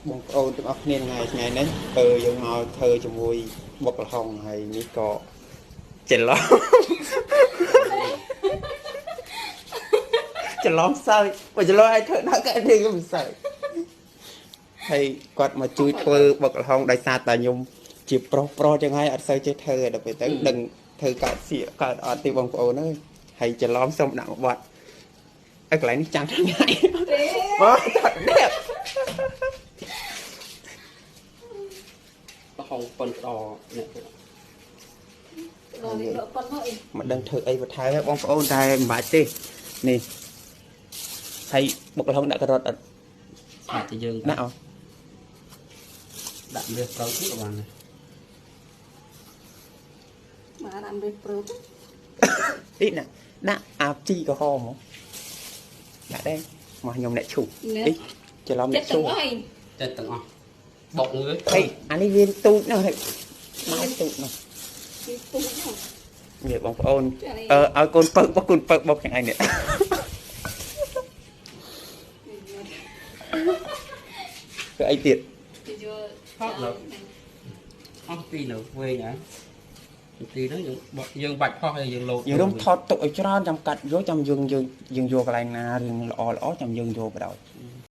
បងប្អូនទាំងអស់គ្នាថ្ងៃនេះយើងមកធ្វើជាមួយបុកល្ហុងហើយនេះក៏ច្រឡំច្រឡំសើចបើច្រឡំឲ្យធ្វើដាក់កែនេះក៏មិនសើចហើយគាត់មកជួយធ្វើបុកល្ហុងដោយសារតែខ្ញុំជាប្រុសចឹងហើយអត់សូវចេះធ្វើដល់ពេលទៅដឹងធ្វើកើតសៀកកើតអត់ទេបងប្អូនអើយហើយច្រឡំសុំដាក់មកបាត់ឲ្យកន្លែងនេះចាំថ្ងៃបងតាត់នេះល្ហុងប៉ុនដអ្នកមិនដឹងធ្វើអីបន្ថែមបងប្អូនតែមិនបាច់ទេនេះហើយបុកល្ហុងដាក់ការ៉ុតអត់អាចទៅយើងដាក់អត់ដាក់លឿសប្រូទៀតក៏បានដែរមកដាក់លឿសប្រូតនេះដាក់អាប់ជីក្រហមហ៎ដាក់ដែរមកខ្ញុំអ្នកឈូនេះច្រឡំអ្នកឈូចិត្តទាំងអស់បុកងើហេអានេះវាទូចណាស់ហើយមកទូចណាស់នេះបងប្អូនឲ្យកូនពើរបស់កូនពើបុកយ៉ាងឯងនេះគឺអីទៀតផកលើអស់ទីនៅវែងហើយទីហ្នឹងយើងបាច់ផុសហើយយើងលោតយើងរំថតទុកឲ្យច្រើនចាំកាត់យកចាំយើងយកកន្លែងណារឿងល្អចាំយើងយកទៅដល់